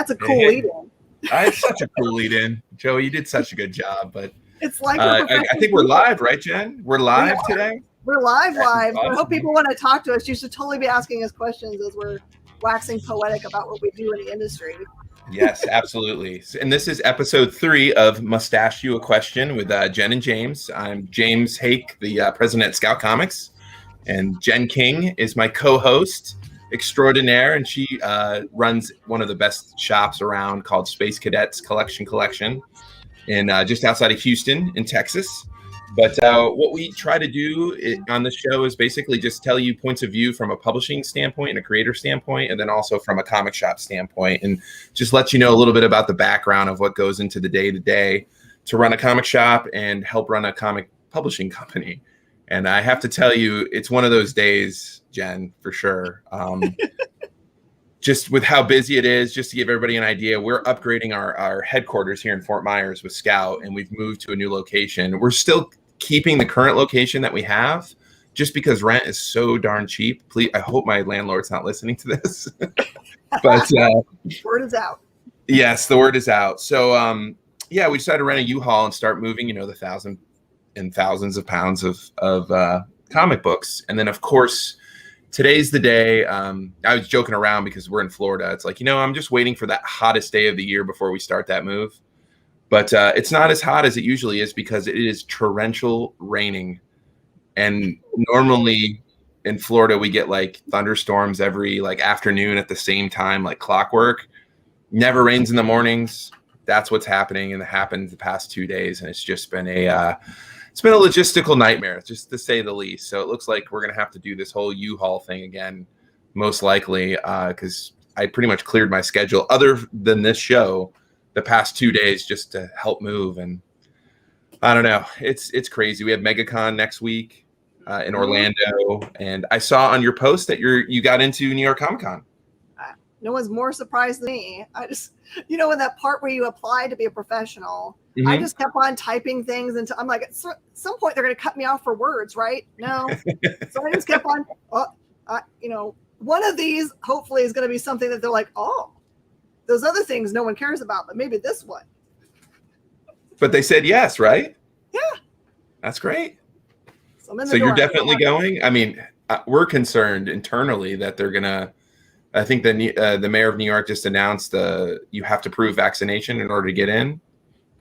That's a cool lead-in. It's such a cool lead-in. Joey, you did such a good job. But it's like I think we're live, right, Jen? We're live today? We're live. Awesome. I hope people want to talk to us. You should totally be asking us questions as we're waxing poetic about what we do in the industry. Yes, absolutely. And this is episode 3 of Mustache You, a question with Jen and James. I'm James Haick, the president at Scout Comics, and Jen King is my co-host extraordinaire, and she runs one of the best shops around called Space Cadets Collection in just outside of Houston in Texas. But what we try to do on the show is basically just tell you points of view from a publishing standpoint and a creator standpoint, and then also from a comic shop standpoint, and just let you know a little bit about the background of what goes into the day-to-day to run a comic shop and help run a comic publishing company. And I have to tell you, it's one of those days, Jen, for sure. Just with how busy it is, just to give everybody an idea, we're upgrading our headquarters here in Fort Myers with Scout, and we've moved to a new location. We're still keeping the current location that we have just because rent is so darn cheap. Please, I hope my landlord's not listening to this. But word is out. Yes, the word is out. So yeah, we decided to rent a U-Haul and start moving, the thousands and thousands of pounds of comic books. And then of course, today's the day. I was joking around because we're in Florida. It's like, I'm just waiting for that hottest day of the year before we start that move. But it's not as hot as it usually is because it is torrential raining. And normally in Florida, we get like thunderstorms every like afternoon at the same time, like clockwork. Never rains in the mornings. That's what's happening, and it happened the past 2 days. And it's just been it's been a logistical nightmare, just to say the least. So it looks like we're going to have to do this whole U-Haul thing again, most likely, because I pretty much cleared my schedule other than this show the past 2 days just to help move. And I don't know. It's crazy. We have MegaCon next week in Orlando. And I saw on your post that you got into New York Comic Con. No one's more surprised than me. I just, in that part where you apply to be a professional, I just kept on typing things until I'm like, at some point they're going to cut me off for words, right? No. So I just kept on, one of these hopefully is going to be something that they're like, oh, those other things no one cares about, but maybe this one. But they said yes, right? Yeah. That's great. So you're definitely going? I mean, we're concerned internally that they're going to, I think the mayor of New York just announced you have to prove vaccination in order to get in.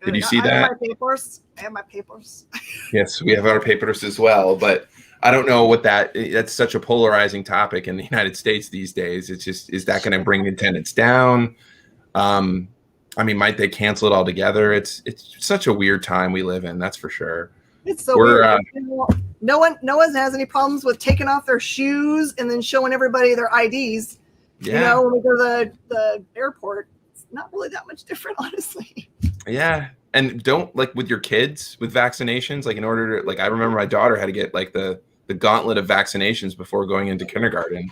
Did you see that? I have my papers. Yes, we have our papers as well. But I don't know that's such a polarizing topic in the United States these days. It's just, is that going to bring attendance down? I mean, might they cancel it altogether? It's such a weird time we live in. That's for sure. It's so weird. No one has any problems with taking off their shoes and then showing everybody their IDs. Yeah. When we go to the airport, it's not really that much different, honestly. Yeah. And don't, like, with your kids with vaccinations, like, in order to, like, I remember my daughter had to get like the gauntlet of vaccinations before going into kindergarten,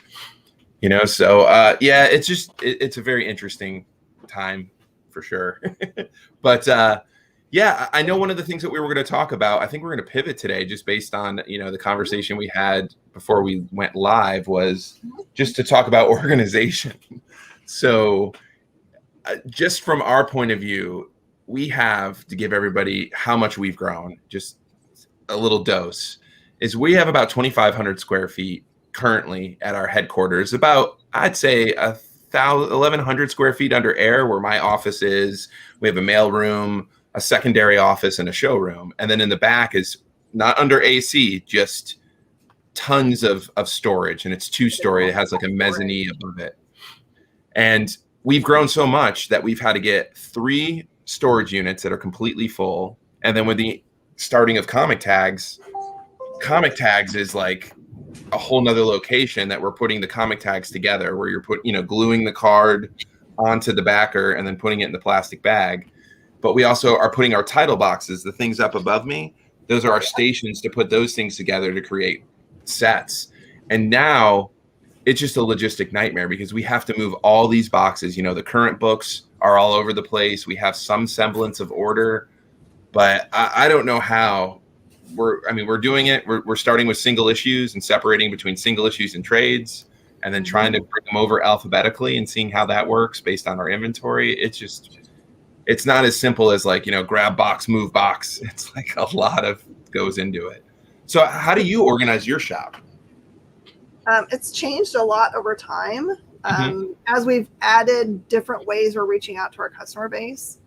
so yeah, it's just it's a very interesting time for sure. But yeah, I know one of the things that we were going to talk about, I think we're going to pivot today just based on the conversation we had before we went live, was just to talk about organization. So just from our point of view, we have to give everybody how much we've grown, just a little dose, is we have about 2,500 square feet currently at our headquarters, about, I'd say, 1,100 square feet under air where my office is. We have a mail room, a secondary office, and a showroom. And then in the back is not under AC, just tons of storage. And it's 2-story. It has like a mezzanine above it. And we've grown so much that we've had to get 3 storage units that are completely full. And then with the starting of Comic Tags is like a whole nother location that we're putting the comic tags together, where you're gluing the card onto the backer and then putting it in the plastic bag. But we also are putting our title boxes, the things up above me, those are our stations to put those things together to create sets. And now it's just a logistic nightmare because we have to move all these boxes. The current books are all over the place. We have some semblance of order, but I don't know how. We're doing it. We're starting with single issues and separating between single issues and trades. and then trying to bring them over alphabetically and seeing how that works based on our inventory. It's not as simple as like, grab box, move box. It's like a lot of goes into it. So how do you organize your shop? It's changed a lot over time. As we've added different ways we're reaching out to our customer base.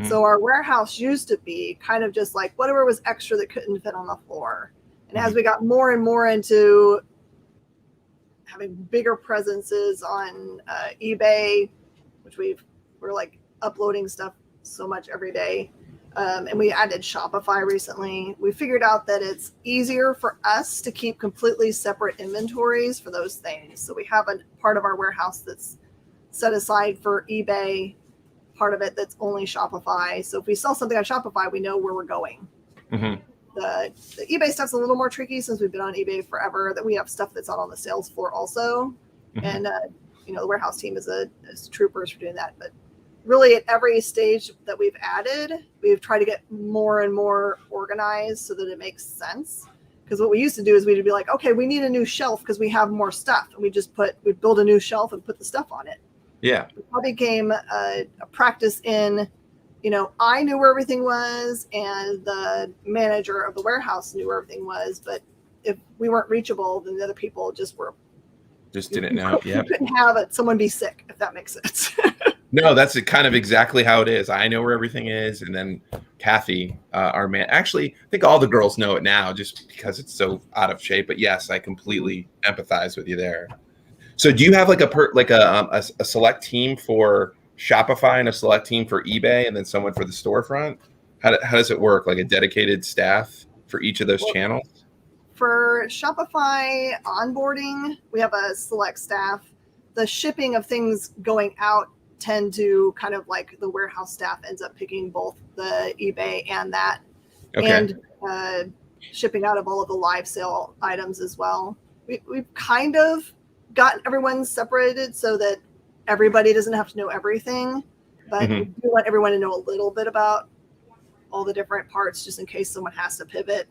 So our warehouse used to be kind of just like whatever was extra that couldn't fit on the floor. And as we got more and more into having bigger presences on eBay, which we're like uploading stuff so much every day. And we added Shopify recently. We figured out that it's easier for us to keep completely separate inventories for those things. So we have a part of our warehouse that's set aside for eBay, part of it that's only Shopify. So if we sell something on Shopify, we know where we're going. The eBay stuff's a little more tricky since we've been on eBay forever, that we have stuff that's out on the sales floor also. And, the warehouse team is troopers for doing that. But really at every stage that we've added, we've tried to get more and more organized so that it makes sense. Because what we used to do is we'd be like, okay, we need a new shelf because we have more stuff. And we'd build a new shelf and put the stuff on it. Yeah. It became a practice in, I knew where everything was and the manager of the warehouse knew where everything was. But if we weren't reachable, then the other people just didn't know. Yeah. You couldn't have someone be sick, if that makes sense. No, that's kind of exactly how it is. I know where everything is. And then Kathy, our man, actually, I think all the girls know it now just because it's so out of shape. But yes, I completely empathize with you there. So do you have like a select team for Shopify and a select team for eBay and then someone for the storefront? How does it work? Like a dedicated staff for each of those channels? For Shopify onboarding, we have a select staff. The shipping of things going out tend to kind of like the warehouse staff ends up picking both the eBay and that. Okay. And shipping out of all of the live sale items as well. We've kind of gotten everyone separated so that everybody doesn't have to know everything, but we do want everyone to know a little bit about all the different parts just in case someone has to pivot.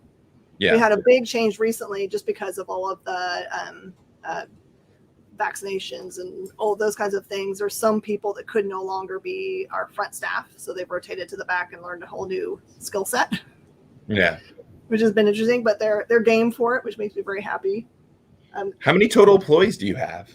Yeah. We had a big change recently just because of all of the vaccinations and all those kinds of things. There's some people that could no longer be our front staff, so they've rotated to the back and learned a whole new skill set. Yeah, which has been interesting, but they're game for it, which makes me very happy. How many total employees do you have?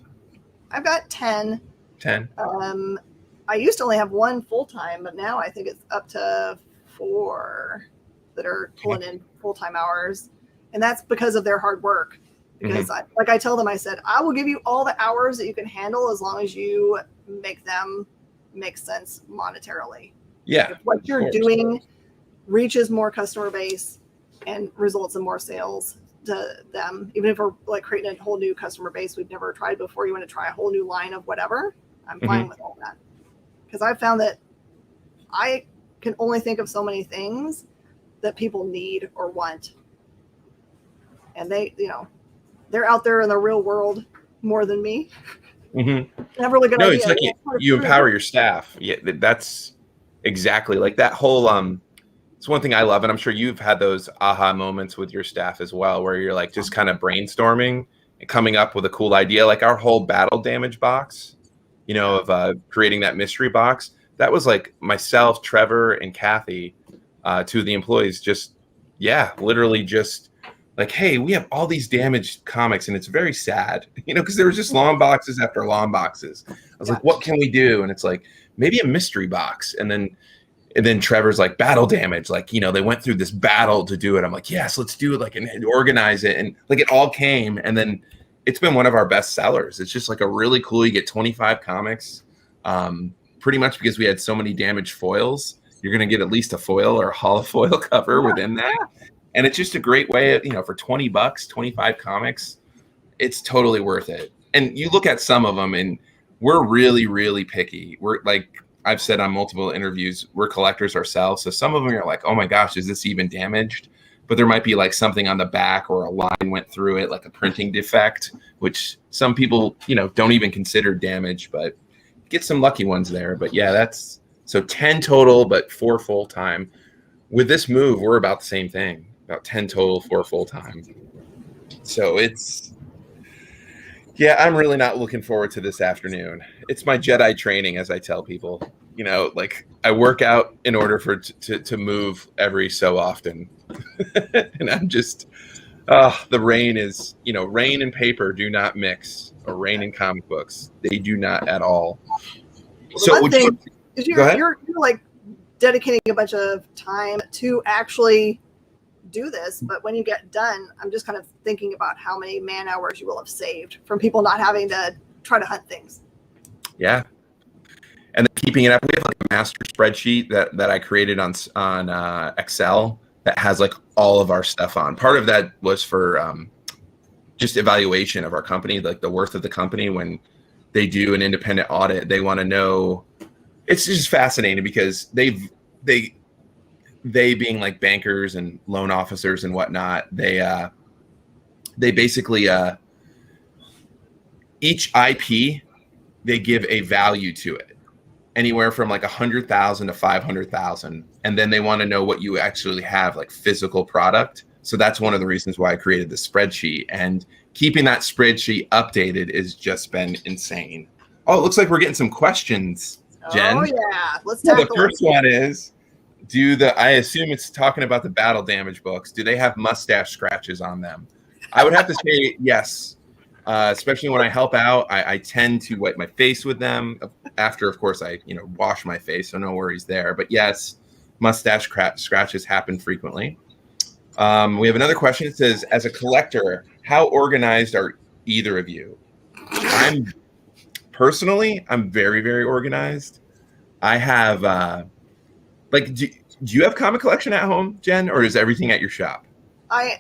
I've got 10. 10. I used to only have one full-time, but now I think it's up to 4 that are pulling in full-time hours. And that's because of their hard work. Because I tell them, I said, I will give you all the hours that you can handle as long as you make them make sense monetarily. Yeah. If what you're doing reaches more customer base and results in more sales to them, even if we're like creating a whole new customer base we've never tried before, you want to try a whole new line of whatever, I'm fine with all that. Because I've found that I can only think of so many things that people need or want. And they're out there in the real world more than me. Have really good idea. It's like you empower your staff. Yeah, that's exactly like that whole it's one thing I love, and I'm sure you've had those aha moments with your staff as well, where you're like just kind of brainstorming and coming up with a cool idea. Like our whole battle damage box, of creating that mystery box. That was like myself, Trevor, and Kathy, 2 of the employees, literally just like, hey, we have all these damaged comics and it's very sad, because there was just long boxes after long boxes. I was like, what can we do? And it's like, maybe a mystery box. And then Trevor's like, battle damage. Like, they went through this battle to do it. I'm like, yes, let's do it. Like, and organize it. And like, it all came. And then it's been one of our best sellers. It's just like a really cool, you get 25 comics, pretty much because we had so many damaged foils. You're going to get at least a foil or a holofoil cover within that. And it's just a great way of, for $20, 25 comics, it's totally worth it. And you look at some of them and we're really, really picky. We're like, I've said on multiple interviews, we're collectors ourselves. So some of them are like, oh my gosh, is this even damaged? But there might be like something on the back or a line went through it, like a printing defect, which some people, don't even consider damage, but get some lucky ones there. But yeah, that's so 10 total, but 4 full-time. With this move, we're about the same thing. About 10 total, 4 full-time. So it's Yeah, I'm really not looking forward to this afternoon. It's my Jedi training, as I tell people. You know, like I work out in order for to move every so often, and I'm just the rain is, rain and paper do not mix, or rain and comic books, they do not at all. Well, the So one would you thing is go ahead? you're like dedicating a bunch of time to actually do this, but when you get done, I'm just kind of thinking about how many man hours you will have saved from people not having to try to hunt things. Yeah, and then keeping it up. We have like a master spreadsheet that I created on Excel that has like all of our stuff on. Part of that was for just evaluation of our company, like the worth of the company. When they do an independent audit, they want to know. It's just fascinating because they being like bankers and loan officers and whatnot, they basically each IP, they give a value to it, anywhere from like 100,000 to 500,000, and then they want to know what you actually have, like physical product. So that's one of the reasons why I created the spreadsheet, and keeping that spreadsheet updated has just been insane. Oh, it looks like we're getting some questions, Jen. Oh yeah, let's The tackle first it. one is, I assume it's talking about the battle damage books. Do they have mustache scratches on them? I would have to say yes. Especially when I help out, I tend to wipe my face with them after, of course, I wash my face, so no worries there. But yes, mustache scratches happen frequently. We have another question. It says, as a collector, how organized are either of you? I'm very, very organized. I have do you have comic collection at home, Jen, or is everything at your shop?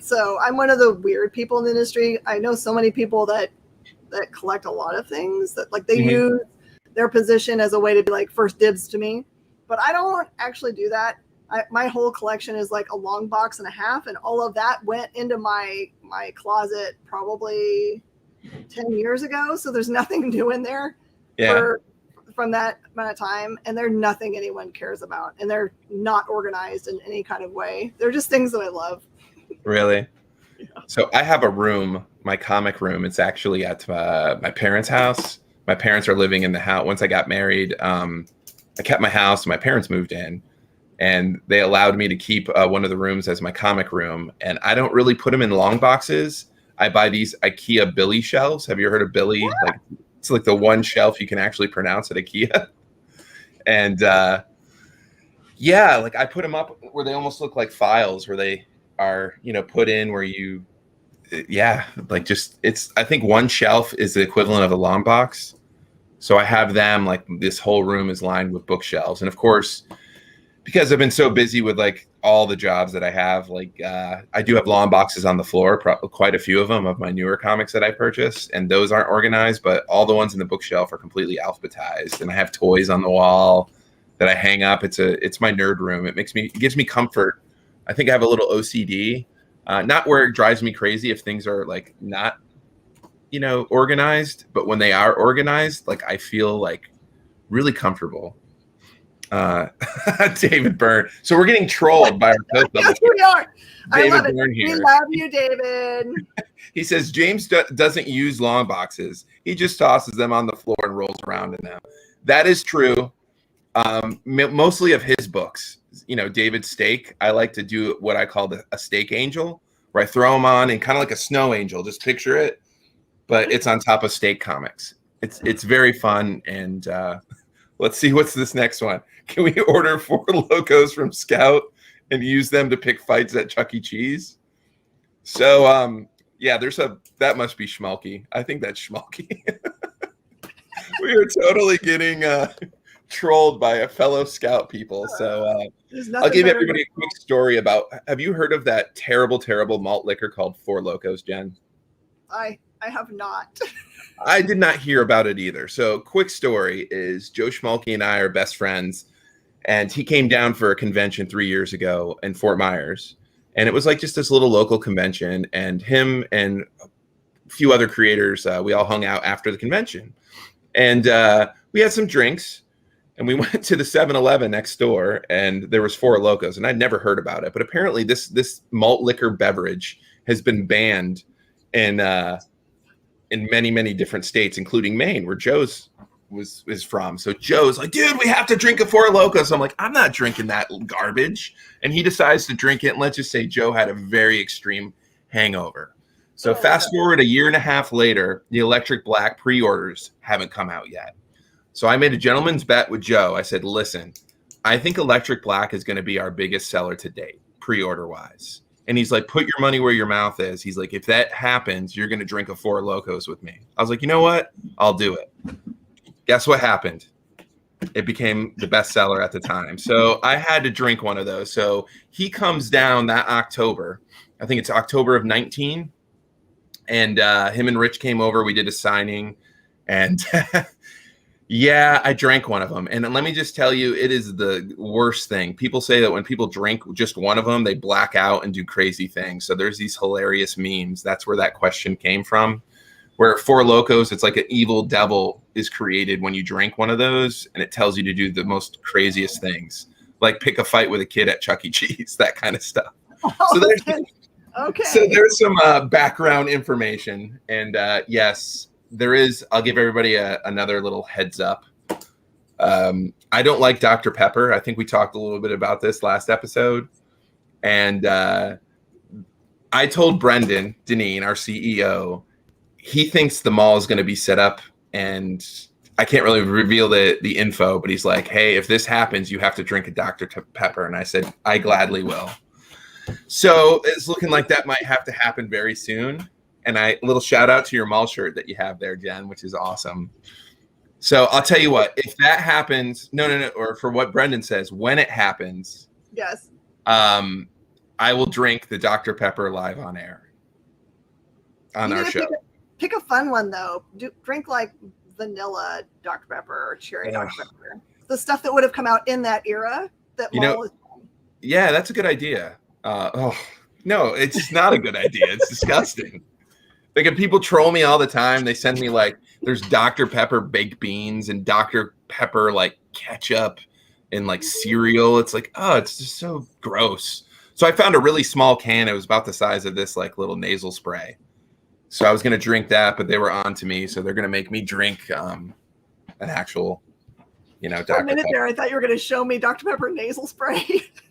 So I'm one of the weird people in the industry. I know so many people that collect a lot of things that like they use their position as a way to be like first dibs to me, but I don't actually do that. My whole collection is like a long box and a half, and all of that went into my closet probably 10 years ago. So there's nothing new in there from that amount of time, and they're nothing anyone cares about, and they're not organized in any kind of way. They're just things that I love. Really? Yeah. So I have a room, my comic room. It's actually at my parents' house. My parents are living in the house. Once I got married, I kept my house. My parents moved in, and they allowed me to keep one of the rooms as my comic room. And I don't really put them in long boxes. I buy these IKEA Billy shelves. Have you heard of Billy? Yeah. Like, it's like the one shelf you can actually pronounce at IKEA. And like I put them up where they almost look like files, where they are, put in where you, like just, I think one shelf is the equivalent of a long box. So I have them, like this whole room is lined with bookshelves. And of course, because I've been so busy with like all the jobs that I have, like I do have long boxes on the floor, quite a few of them of my newer comics that I purchased, and those aren't organized, but all the ones in the bookshelf are completely alphabetized. And I have toys on the wall that I hang up. It's my nerd room. It gives me comfort. I think I have a little OCD, not where it drives me crazy if things are like not, organized, but when they are organized, like I feel like really comfortable. David Byrne. So we're getting trolled by our Yes, we are. I love it. Byrne here. We love you, David. He says James doesn't use long boxes. He just tosses them on the floor and rolls around in them. That is true. Mostly of his books. David's Steak. I like to do what I call a steak angel, where I throw them on and kind of like a snow angel. Just picture it, but it's on top of steak comics. It's very fun. And let's see, what's this next one? Can we order 4 locos from Scout and use them to pick fights at Chuck E. Cheese? So that must be Schmalky. I think that's Schmalky. We are totally getting trolled by a fellow Scout people. So I'll give everybody a quick story about, have you heard of that terrible, terrible malt liquor called Four Locos, Jen? I have not. I did not hear about it either. So quick story is Joe Schmalky and I are best friends, and he came down for a convention 3 years ago in Fort Myers. And it was like just this little local convention, and him and a few other creators, we all hung out after the convention. And we had some drinks, and we went to the 7-Eleven next door, and there was Four Locos, and I'd never heard about it. But apparently this malt liquor beverage has been banned in in many, many different states, including Maine, where Joe's is from. So Joe's like, dude, we have to drink a Four Locos. I'm like, I'm not drinking that garbage. And he decides to drink it. And let's just say Joe had a very extreme hangover. So fast forward a year and a half later, the Electric Black pre-orders haven't come out yet. So I made a gentleman's bet with Joe. I said, listen, I think Electric Black is going to be our biggest seller to date, pre-order wise. And he's like, put your money where your mouth is. He's like, if that happens, you're going to drink a Four Locos with me. I was like, you know what? I'll do it. Guess what happened? It became the best seller at the time. So I had to drink one of those. So he comes down that October. I think it's October of 19. And him and Rich came over. We did a signing. And yeah, I drank one of them. And let me just tell you, it is the worst thing. People say that when people drink just one of them, they black out and do crazy things. So there's these hilarious memes. That's where that question came from. Where Four Locos, it's like an evil devil is created when you drink one of those, and it tells you to do the most craziest things, like pick a fight with a kid at Chuck E. Cheese, that kind of stuff. So there's some background information, and yes, there is. I'll give everybody another little heads up. I don't like Dr. Pepper. I think we talked a little bit about this last episode, and I told Brendan Deneen, our CEO. He thinks the mall is going to be set up, and I can't really reveal the info, but he's like, hey, if this happens, you have to drink a Dr. Pepper. And I said, I gladly will. So it's looking like that might have to happen very soon. And a little shout out to your mall shirt that you have there, Jen, which is awesome. So I'll tell you what, if that happens, no, or for what Brendan says, when it happens, yes, I will drink the Dr. Pepper live on air on our show. Pick a fun one though. Drink like vanilla Dr. Pepper or cherry Dr. Pepper. The stuff that would have come out in that era. Yeah, that's a good idea. No, it's not a good idea. It's disgusting. Like, people troll me all the time. They send me like, there's Dr. Pepper baked beans and Dr. Pepper like ketchup and like cereal. It's like, oh, it's just so gross. So I found a really small can. It was about the size of this like little nasal spray. So I was going to drink that, but they were on to me. So they're going to make me drink an actual, Dr. For a minute there, I thought you were going to show me Dr. Pepper nasal spray.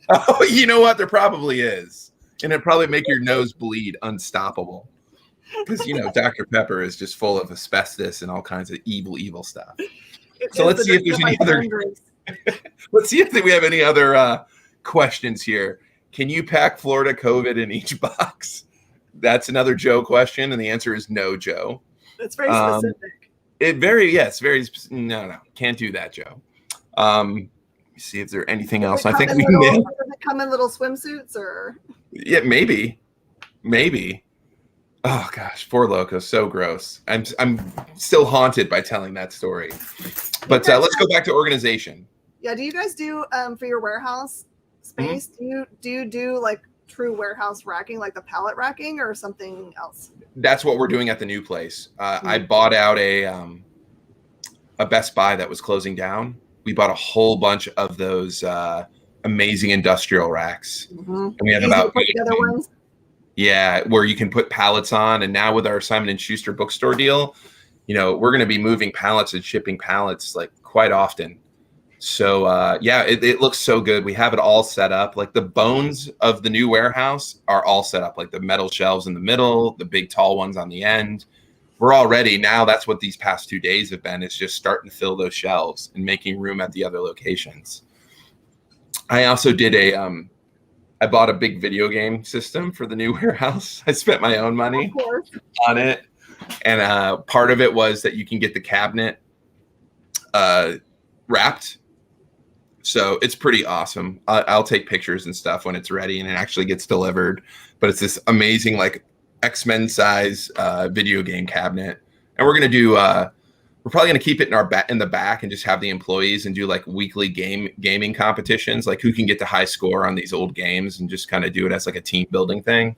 Oh, you know what? There probably is. And it'd probably make your nose bleed unstoppable. Because, Dr. Pepper is just full of asbestos and all kinds of evil stuff. So let's see if there's any other. Let's see if we have any other questions here. Can you pack Florida COVID in each box? That's another Joe question, and the answer is no, Joe. It's very specific. No, can't do that, Joe. Let me see if there's anything else. I think does it come in little swimsuits or? Yeah, maybe. Oh gosh, Four Locos, so gross. I'm still haunted by telling that story. But let's go back to organization. Yeah, do you guys do for your warehouse space? Mm-hmm. Do you do like true warehouse racking, like the pallet racking, or something else? That's what we're doing at the new place. I bought out a Best Buy that was closing down. We bought a whole bunch of those amazing industrial racks. Mm-hmm. And we have about other ones. Yeah, where you can put pallets on. And now with our Simon & Schuster bookstore deal, we're going to be moving pallets and shipping pallets like quite often. So it looks so good. We have it all set up. Like the bones of the new warehouse are all set up, like the metal shelves in the middle, the big tall ones on the end. We're all ready. Now that's what these past 2 days have been, is just starting to fill those shelves and making room at the other locations. I also did I bought a big video game system for the new warehouse. I spent my own money on it. And part of it was that you can get the cabinet wrapped. So it's pretty awesome. I'll take pictures and stuff when it's ready and it actually gets delivered. But it's this amazing like X-Men size video game cabinet. And we're going to do we're probably going to keep it in the back and just have the employees and do like weekly gaming competitions, like who can get the high score on these old games, and just kind of do it as like a team building thing.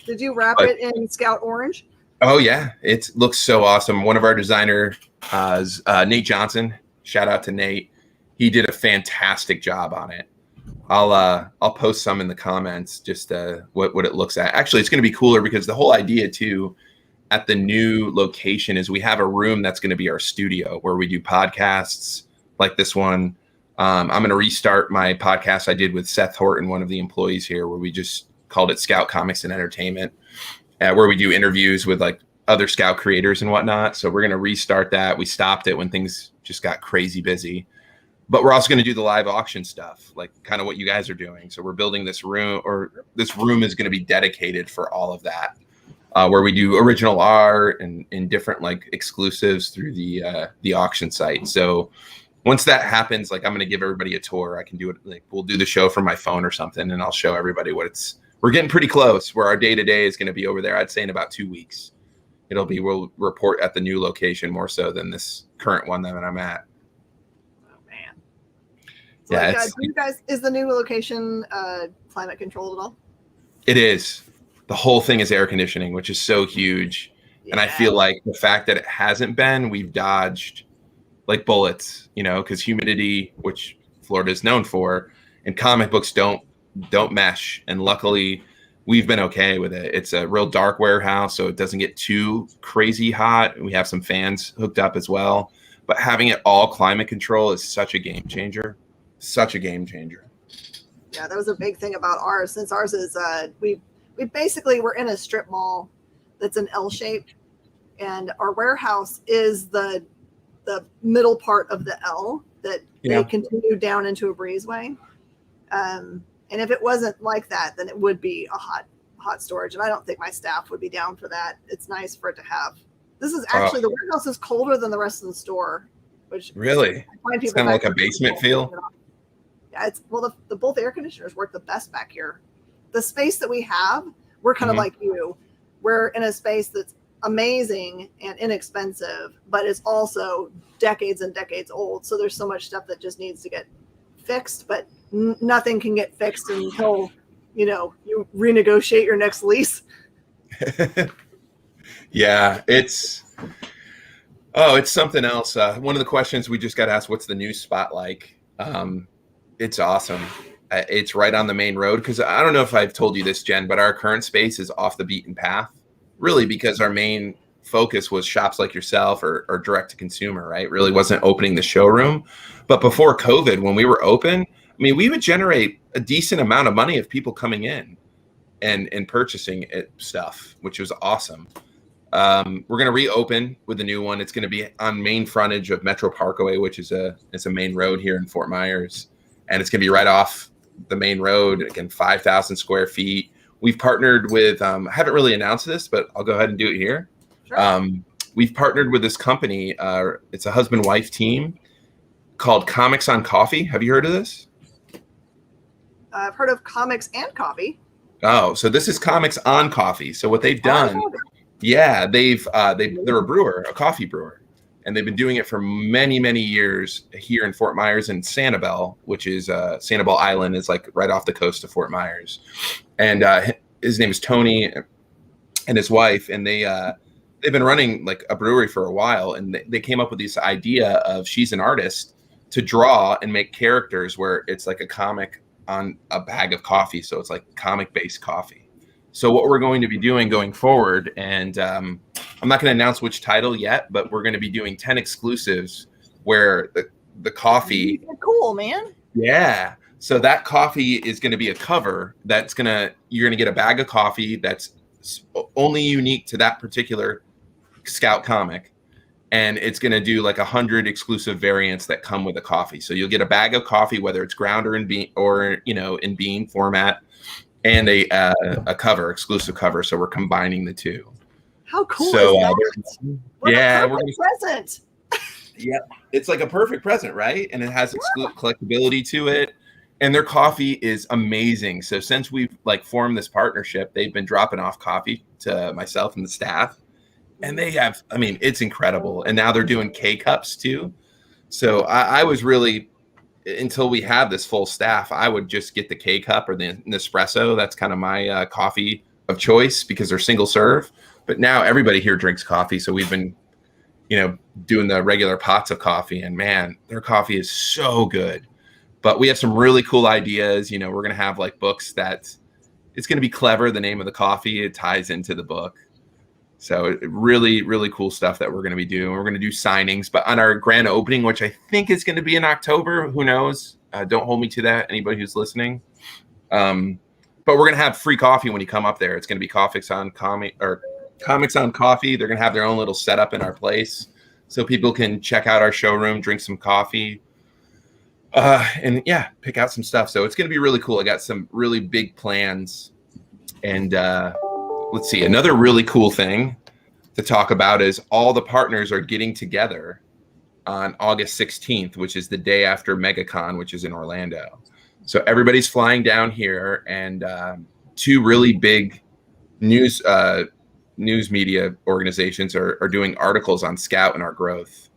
Did you wrap it in Scout Orange? Oh yeah, it looks so awesome. One of our designers, Nate Johnson, shout out to Nate. He did a fantastic job on it. I'll post some in the comments, just what it looks at. Actually, it's going to be cooler because the whole idea too at the new location is we have a room that's going to be our studio where we do podcasts like this one. I'm going to restart my podcast I did with Seth Horton, one of the employees here, where we just called it Scout Comics and Entertainment, where we do interviews with like other Scout creators and whatnot. So we're going to restart that. We stopped it when things just got crazy busy. But we're also going to do the live auction stuff, like kind of what you guys are doing. So we're building this room, or this room is going to be dedicated for all of that, where we do original art and different like exclusives through the auction site. So once that happens, like I'm going to give everybody a tour. I can do it. Like we'll do the show from my phone or something, and I'll show everybody what it's. We're getting pretty close. Where our day-to-day is going to be over there. I'd say in about 2 weeks, we'll report at the new location more so than this current one that I'm at. Oh man. So yeah. Like, you guys, is the new location climate controlled at all? It is. The whole thing is air conditioning, which is so huge. Yeah. And I feel like the fact that it hasn't been, we've dodged like bullets, because humidity, which Florida is known for, and comic books don't mesh. And luckily we've been okay with it. It's a real dark warehouse, so it doesn't get too crazy hot. We have some fans hooked up as well, but having it all climate control is such a game changer. Such a game changer. Yeah, that was a big thing about ours. Since ours is we basically, we're in a strip mall that's an L shape, and our warehouse is the middle part of the L that they continue down into a breezeway. And if it wasn't like that, then it would be a hot storage. And I don't think my staff would be down for that. It's nice for it to have. This is actually, the warehouse is colder than the rest of the store, which really, it's kind of like a basement feel. Yeah, it's the both air conditioners work the best back here. The space that we have, we're kind of like you. We're in a space that's amazing and inexpensive, but it's also decades and decades old. So there's so much stuff that just needs to get fixed, but nothing can get fixed until you renegotiate your next lease. Yeah, it's something else. One of the questions we just got asked, what's the new spot like? It's awesome. It's right on the main road, because I don't know if I've told you this, Jen, but our current space is off the beaten path, really, because our main focus was shops like yourself or direct to consumer, right? Really wasn't opening the showroom. But before COVID, when we were open, I mean, we would generate a decent amount of money of people coming in and purchasing stuff, which was awesome. We're going to reopen with the new one. It's going to be on main frontage of Metro Parkway, which is a main road here in Fort Myers. And it's going to be right off the main road. Again, 5,000 square feet. We've partnered with, I haven't really announced this, but I'll go ahead and do it here. Sure. We've partnered with this company. It's a husband-wife team called Comics on Coffee. Have you heard of this? I've heard of Comics and Coffee. Oh, so this is Comics on Coffee. So what they've done, they're a brewer, a coffee brewer, and they've been doing it for many, many years here in Fort Myers and Sanibel, which is Sanibel Island is like right off the coast of Fort Myers. And his name is Tony and his wife, and they've been running like a brewery for a while, and they came up with this idea of, she's an artist, to draw and make characters where it's like a comic on a bag of coffee. So it's like comic-based coffee. So what we're going to be doing going forward, and I'm not going to announce which title yet, but we're going to be doing 10 exclusives where the coffee. Cool, man. Yeah. So that coffee is going to be a cover you're going to get a bag of coffee that's only unique to that particular Scout comic. And it's going to do like 100 exclusive variants that come with the coffee. So you'll get a bag of coffee, whether it's ground or in bean format, and a cover, exclusive cover. So we're combining the two. How cool is that? We're present. Yeah, it's like a perfect present, right? And it has collectability to it. And their coffee is amazing. So since we've like formed this partnership, they've been dropping off coffee to myself and the staff. And they have, I mean, it's incredible. And now they're doing K-Cups too. So I was really, until we have this full staff, I would just get the K-Cup or the Nespresso. That's kind of my coffee of choice because they're single serve. But now everybody here drinks coffee. So we've been, doing the regular pots of coffee. And man, their coffee is so good. But we have some really cool ideas. We're going to have like books that it's going to be clever. The name of the coffee, it ties into the book. So really, really cool stuff that we're going to be doing. We're going to do signings, but on our grand opening, which I think is going to be in October, who knows? Don't hold me to that, anybody who's listening. But we're going to have free coffee when you come up there. It's going to be Comics on Coffee. They're going to have their own little setup in our place, so people can check out our showroom, drink some coffee, and yeah, pick out some stuff. So it's going to be really cool. I got some really big plans, and let's see. Another really cool thing to talk about is all the partners are getting together on August 16th, which is the day after MegaCon, which is in Orlando. So everybody's flying down here, and two really big news media organizations are doing articles on Scout and our growth.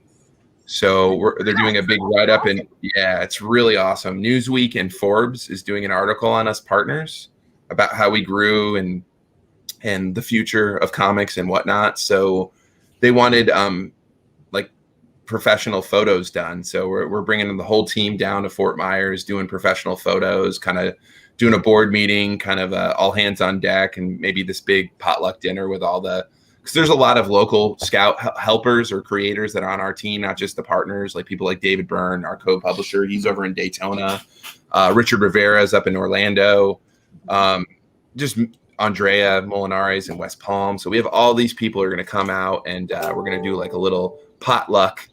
So they're doing a big write-up, and yeah, it's really awesome. Newsweek and Forbes is doing an article on us partners about how we grew and the future of comics and whatnot. So they wanted like professional photos done. So we're bringing the whole team down to Fort Myers, doing professional photos, kind of doing a board meeting, kind of all hands on deck, and maybe this big potluck dinner with all the, because there's a lot of local Scout helpers or creators that are on our team, not just the partners, like people like David Byrne, our co-publisher. He's over in Daytona. Richard Rivera is up in Orlando. Just Andrea Molinares in West Palm. So we have all these people are going to come out, and we're going to do like a little potluck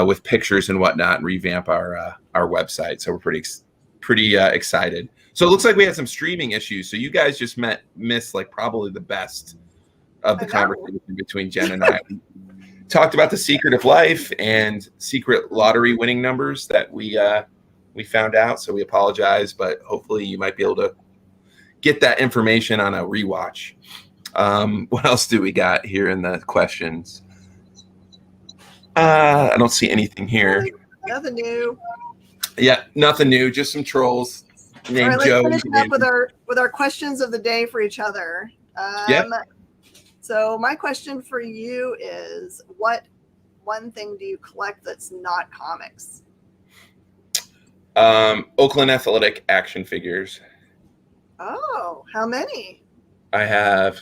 with pictures and whatnot, and revamp our website. So we're pretty excited. So it looks like we had some streaming issues. So you guys just missed like probably the best of the conversation between Jen and I. We talked about the secret of life and secret lottery winning numbers that we found out. So we apologize, but hopefully you might be able to get that information on a rewatch. What else do we got here in the questions? I don't see anything here. Nothing new. Yeah, nothing new. Just some trolls named Joe. Let's finish up with our questions of the day for each other. Yeah. So my question for you is, what one thing do you collect that's not comics? Oakland Athletic action figures. Oh, how many? I have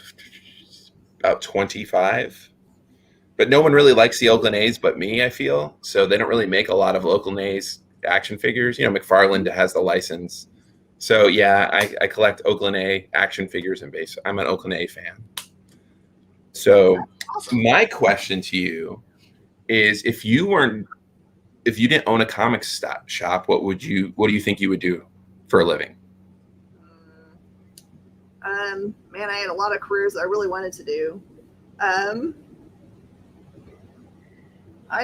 about 25. But no one really likes the Oakland A's but me, I feel. So they don't really make a lot of Oakland A's action figures. You know, McFarland has the license. So yeah, I collect Oakland A action figures and base. I'm an Oakland A fan. So awesome. My question to you is, if you didn't own a comics shop, what do you think you would do for a living? Man, I had a lot of careers I really wanted to do.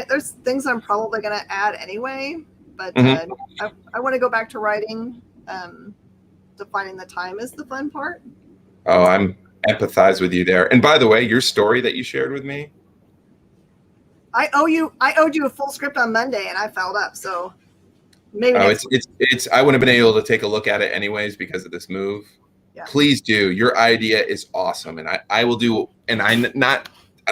There's things I'm probably going to add anyway, but I want to go back to writing. Defining the time is the fun part. Oh, I'm empathize with you there. And by the way, your story that you shared with me, I owed you a full script on Monday, and I fouled up. So maybe it's I wouldn't have been able to take a look at it anyways because of this move. Yeah. Please do. Your idea is awesome, and I will do. And I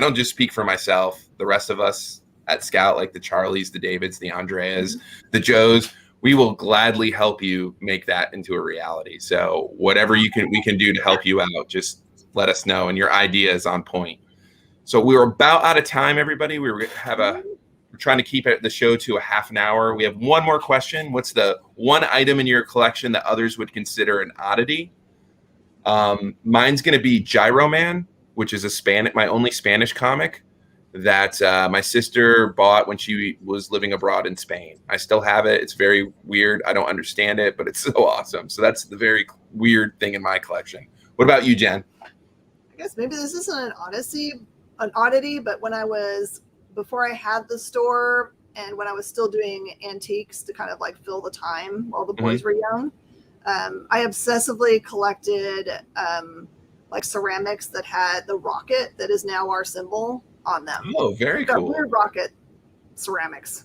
don't just speak for myself. The rest of us at Scout, like the Charlies, the Davids, the Andreas, the Joes, we will gladly help you make that into a reality. So whatever we can do to help you out, just let us know. And your idea is on point. So we were about out of time, everybody. We're trying to keep the show to a half an hour. We have one more question. What's the one item in your collection that others would consider an oddity? Mine's going to be Gyro Man, which is my only Spanish comic that my sister bought when she was living abroad in Spain. I still have it. It's very weird. I don't understand it, but it's so awesome. So that's the very weird thing in my collection. What about you, Jen? I guess maybe this isn't an oddity, but before I had the store and when I was still doing antiques to kind of like fill the time while the boys were young, I obsessively collected like ceramics that had the rocket that is now our symbol on them. Oh, very cool. Weird rocket ceramics.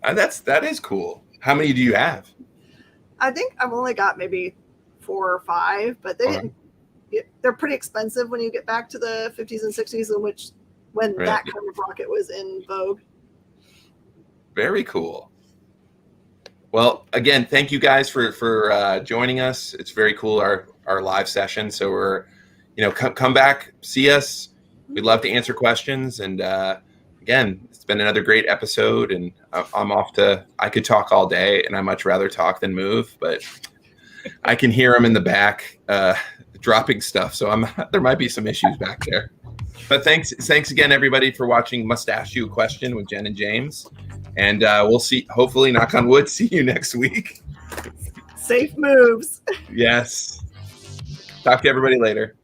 That is cool. How many do you have? I think I've only got maybe 4 or 5, but they're pretty expensive when you get back to the 50s and 60s, when that kind of rocket was in vogue. Very cool. Well, again, thank you guys for joining us. It's very cool, our live session. So we're, come back, see us. we'd love to answer questions. And again, it's been another great episode, and I'm off to, I could talk all day, and I much rather talk than move, but I can hear him in the back dropping stuff. So there might be some issues back there. But thanks again, everybody, for watching Mustache You Question with Jen and James. And we'll see, hopefully, knock on wood, see you next week. Safe moves. Yes. Talk to everybody later.